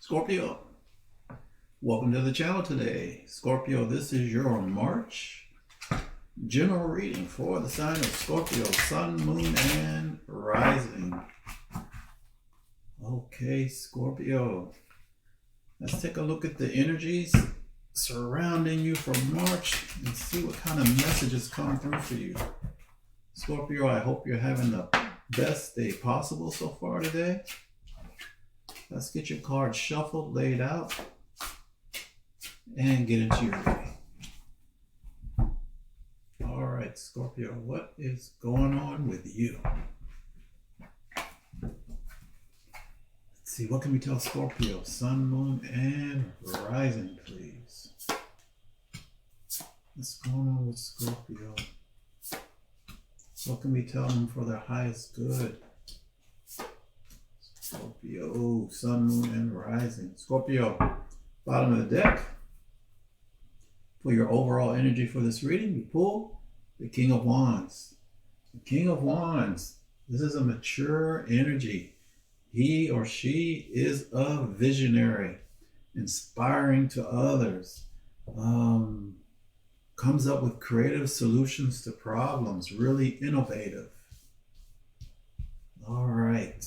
Scorpio, welcome to the channel today. Scorpio, this is your March general reading for the sign of Scorpio, Sun, Moon, and Rising. Okay, Scorpio, let's take a look at the energies surrounding you for March and see what kind of messages come through for you. Scorpio, I hope you're having the best day possible so far today. Let's get your cards shuffled, laid out, and get into your reading. All right, Scorpio, what is going on with you? Let's see, what can we tell Scorpio? Sun, Moon, and Rising, please. What's going on with Scorpio? What can we tell them for their highest good? Scorpio, Sun, Moon, and Rising. Scorpio, bottom of the deck. For your overall energy for this reading, you pull the King of Wands. The King of Wands, this is a mature energy. He or she is a visionary, inspiring to others, comes up with creative solutions to problems, really innovative. All right.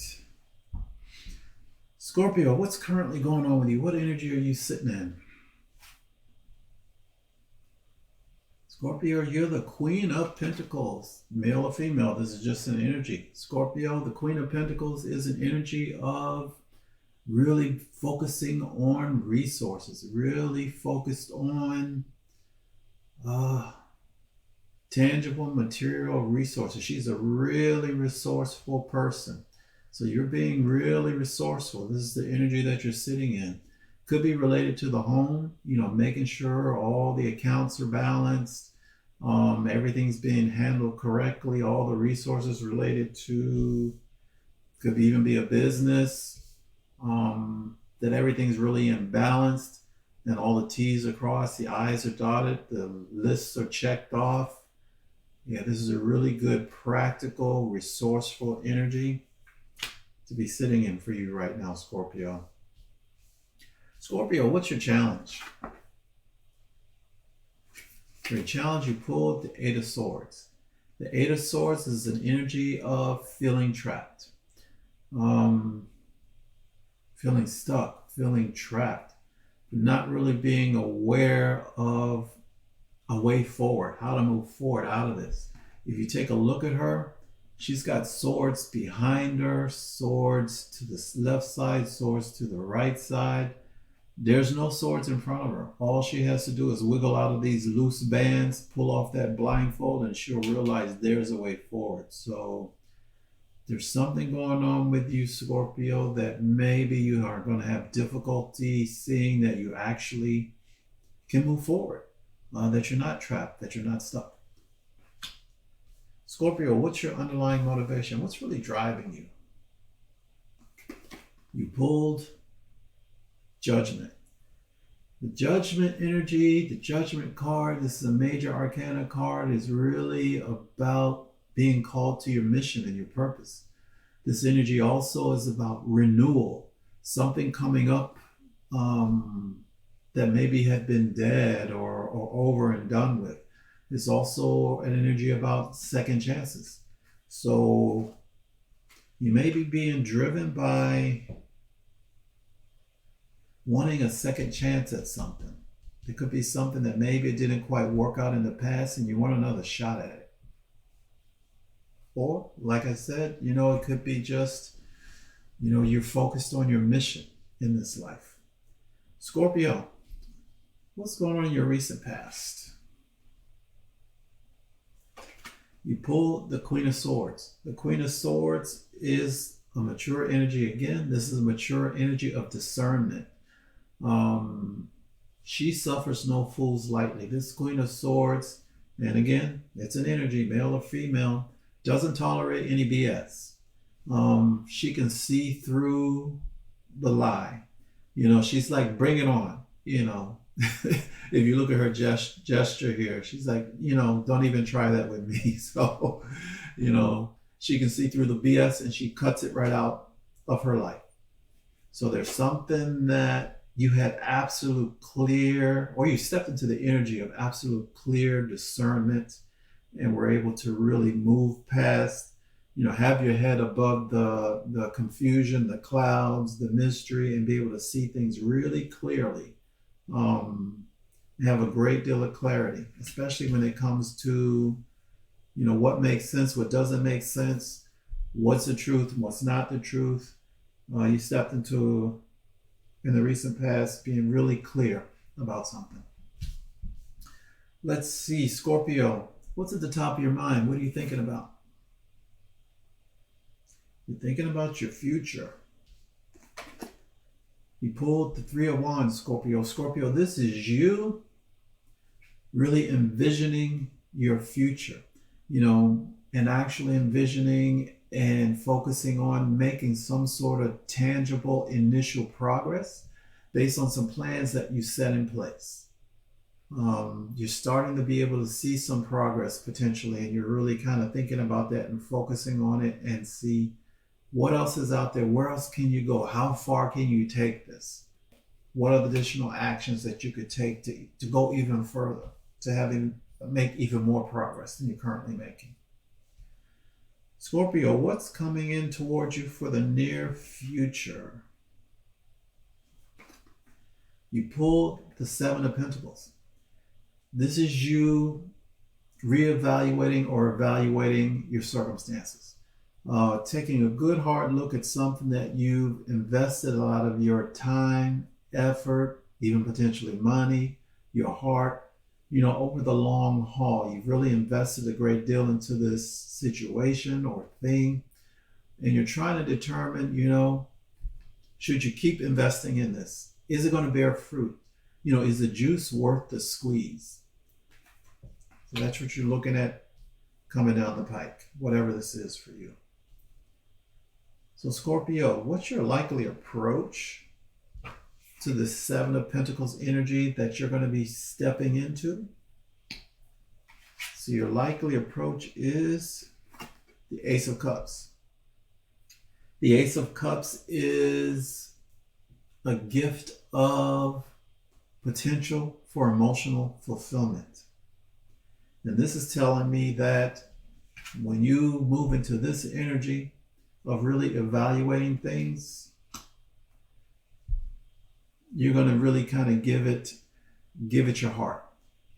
Scorpio, what's currently going on with you? What energy are you sitting in? Scorpio, you're the Queen of Pentacles, male or female. This is just an energy. Scorpio, the Queen of Pentacles is an energy of really focusing on resources, really focused on tangible material resources. She's a really resourceful person. So you're being really resourceful. This is the energy that you're sitting in. Could be related to the home, making sure all the accounts are balanced, everything's being handled correctly, all the resources related to, could even be a business, that everything's really imbalanced and all the T's are crossed, the I's are dotted, the lists are checked off. Yeah, this is a really good, practical, resourceful energy to be sitting in for you right now, Scorpio. Scorpio, what's your challenge? For your challenge, you pulled the Eight of Swords. The Eight of Swords is an energy of feeling trapped, feeling stuck, feeling trapped, not really being aware of a way forward, how to move forward out of this. If you take a look at her, she's got swords behind her, swords to the left side, swords to the right side. There's no swords in front of her. All she has to do is wiggle out of these loose bands, pull off that blindfold, and she'll realize there's a way forward. So there's something going on with you, Scorpio, that maybe you are going to have difficulty seeing that you actually can move forward, that you're not trapped, that you're not stuck. Scorpio, what's your underlying motivation? What's really driving you? You pulled Judgment. The Judgment energy, the Judgment card, this is a major arcana card, is really about being called to your mission and your purpose. This energy also is about renewal, something coming up that maybe had been dead or over and done with. It's also an energy about second chances. So you may be being driven by wanting a second chance at something. It could be something that maybe it didn't quite work out in the past and you want another shot at it. Or, like I said, it could be just, you're focused on your mission in this life. Scorpio, what's going on in your recent past? You pull the Queen of Swords. The Queen of Swords is a mature energy. Again, this is a mature energy of discernment. She suffers no fools lightly. This Queen of Swords, and again, it's an energy, male or female, doesn't tolerate any BS. She can see through the lie. She's like, bring it on. if you look at her gesture here, she's like, don't even try that with me. So, she can see through the BS and she cuts it right out of her life. So there's something that you had absolute clear, or you stepped into the energy of absolute clear discernment and were able to really move past, have your head above the confusion, the clouds, the mystery, and be able to see things really clearly. Have a great deal of clarity, especially when it comes to, what makes sense, what doesn't make sense, what's the truth, what's not the truth. You stepped into, in the recent past, being really clear about something. Let's see, Scorpio, what's at the top of your mind? What are you thinking about? You're thinking about your future. You pulled the Three of Wands, Scorpio. Scorpio, this is you really envisioning your future, and actually envisioning and focusing on making some sort of tangible initial progress based on some plans that you set in place. You're starting to be able to see some progress potentially, and you're really kind of thinking about that and focusing on it and see what else is out there. Where else can you go? How far can you take this? What are the additional actions that you could take to go even further, to make even more progress than you're currently making? Scorpio, what's coming in towards you for the near future? You pulled the Seven of Pentacles. This is you reevaluating or evaluating your circumstances. Taking a good hard look at something that you've invested a lot of your time, effort, even potentially money, your heart, over the long haul. You've really invested a great deal into this situation or thing, and you're trying to determine, should you keep investing in this? Is it going to bear fruit? Is the juice worth the squeeze? So that's what you're looking at coming down the pike, whatever this is for you. So Scorpio, what's your likely approach to the Seven of Pentacles energy that you're going to be stepping into? So your likely approach is the Ace of Cups. The Ace of Cups is a gift of potential for emotional fulfillment. And this is telling me that when you move into this energy of really evaluating things, you're going to really kind of give it your heart.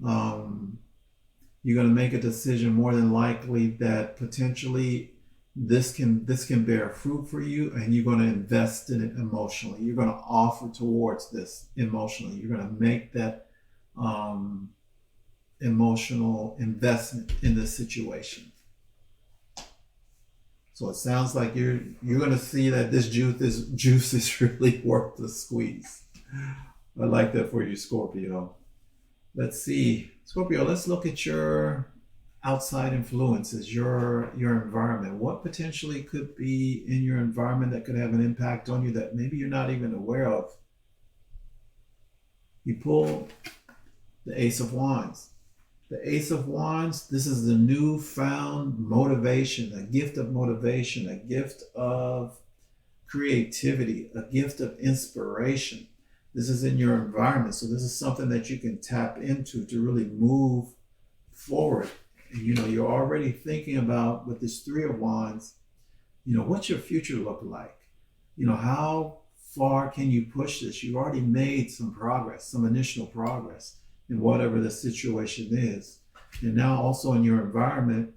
You're going to make a decision more than likely that potentially this can bear fruit for you, and you're going to invest in it emotionally. You're going to offer towards this emotionally. You're going to make that emotional investment in this situation. So it sounds like you're going to see that this juice is really worth the squeeze. I like that for you, Scorpio. Let's see, Scorpio, let's look at your outside influences, your environment. What potentially could be in your environment that could have an impact on you that maybe you're not even aware of? You pull the Ace of Wands. The Ace of Wands, this is the newfound motivation, a gift of motivation, a gift of creativity, a gift of inspiration. This is in your environment. So this is something that you can tap into to really move forward. And, you're already thinking about, with this Three of Wands, what's your future look like? How far can you push this? You've already made some progress, some initial progress in whatever the situation is. And now also in your environment,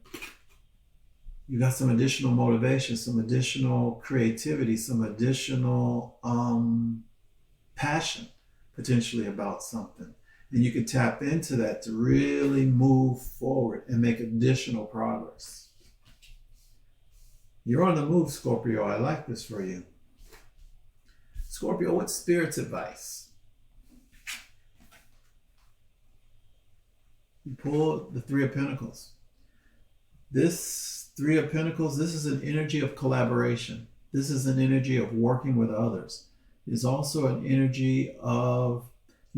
you got some additional motivation, some additional creativity, some additional passion potentially about something. And you can tap into that to really move forward and make additional progress. You're on the move, Scorpio. I like this for you. Scorpio, what's Spirit's advice? You pull the Three of Pentacles. This Three of Pentacles, this is an energy of collaboration. This is an energy of working with others. It's also an energy of,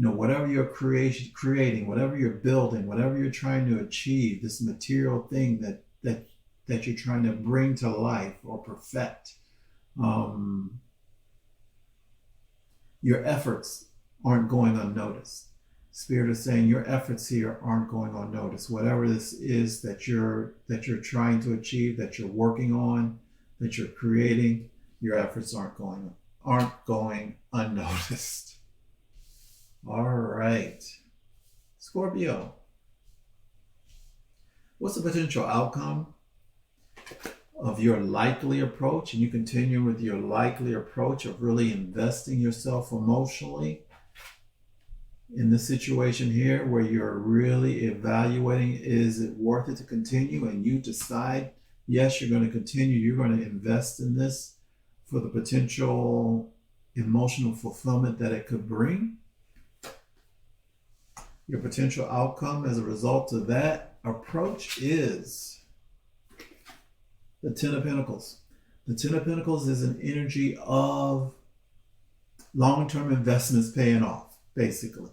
whatever you're creating, whatever you're building, whatever you're trying to achieve, this material thing that you're trying to bring to life or perfect, your efforts aren't going unnoticed. Spirit is saying your efforts here aren't going unnoticed. Whatever this is that you're trying to achieve, that you're working on, that you're creating, your efforts aren't going unnoticed. All right, Scorpio, what's the potential outcome of your likely approach? And you continue with your likely approach of really investing yourself emotionally in this situation here, where you're really evaluating, is it worth it to continue? And you decide, yes, you're going to continue. You're going to invest in this for the potential emotional fulfillment that it could bring. Your potential outcome as a result of that approach is the Ten of Pentacles. The Ten of Pentacles is an energy of long-term investments paying off, basically.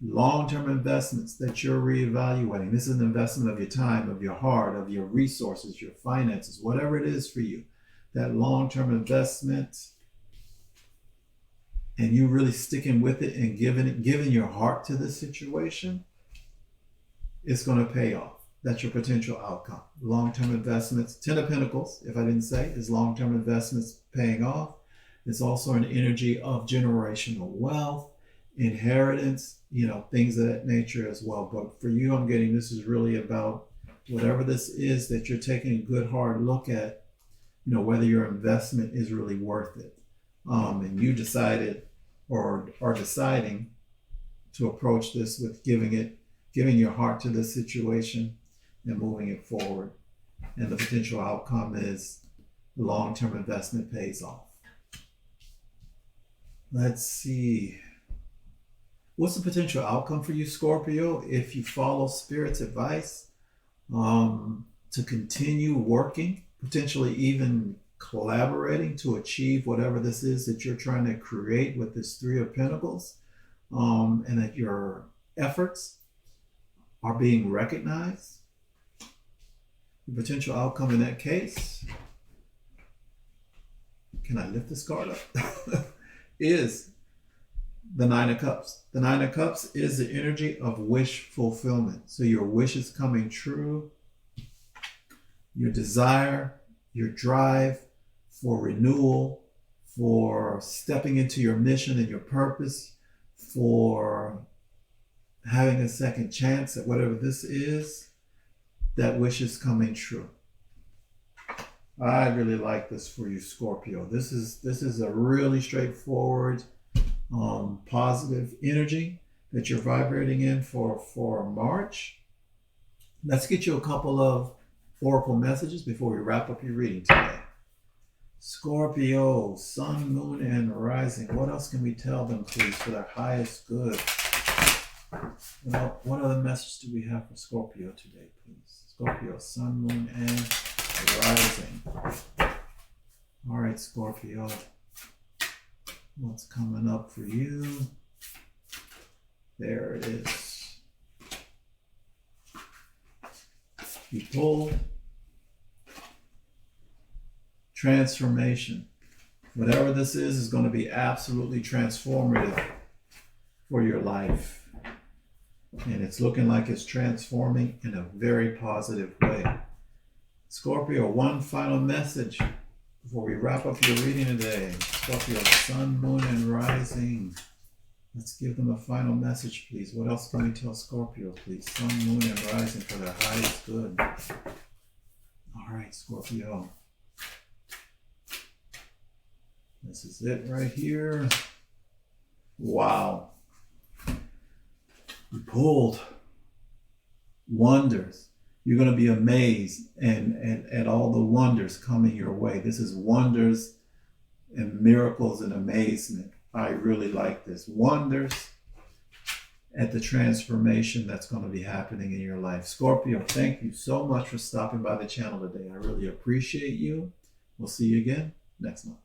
Long-term investments that you're reevaluating. This is an investment of your time, of your heart, of your resources, your finances, whatever it is for you. That long-term investment, and you really sticking with it and giving your heart to this situation, it's going to pay off. That's your potential outcome. Long-term investments. Ten of Pentacles, if I didn't say, is long-term investments paying off. It's also an energy of generational wealth, inheritance, things of that nature as well. But for you, I'm getting this is really about whatever this is that you're taking a good hard look at, whether your investment is really worth it. And you decided or are deciding to approach this with giving your heart to this situation and moving it forward. And the potential outcome is the long-term investment pays off. Let's see. What's the potential outcome for you, Scorpio, if you follow Spirit's advice to continue working, potentially even collaborating to achieve whatever this is that you're trying to create with this Three of Pentacles, and that your efforts are being recognized? The potential outcome in that case, can I lift this card up? Is the Nine of Cups. The Nine of Cups is the energy of wish fulfillment. So your wish is coming true. Your desire, your drive for renewal, for stepping into your mission and your purpose, for having a second chance at whatever this is, that wish is coming true. I really like this for you, Scorpio. This is a really straightforward, positive energy that you're vibrating in for March. Let's get you a couple of oracle messages before we wrap up your reading today. Scorpio, sun, moon, and rising. What else can we tell them, please, for their highest good? Well, what other message do we have for Scorpio today, please? Scorpio, sun, moon, and rising. All right, Scorpio. What's coming up for you? There it is. You pull transformation. Whatever this is going to be absolutely transformative for your life. And it's looking like it's transforming in a very positive way. Scorpio, one final message before we wrap up your reading today. Scorpio, sun, moon, and rising. Let's give them a final message, please. What else can we tell Scorpio, please? Sun, moon, and rising for their highest good. All right, Scorpio. This is it right here. Wow. You pulled wonders. You're going to be amazed at all the wonders coming your way. This is wonders and miracles and amazement. I really like this. Wonders at the transformation that's going to be happening in your life. Scorpio, thank you so much for stopping by the channel today. I really appreciate you. We'll see you again next month.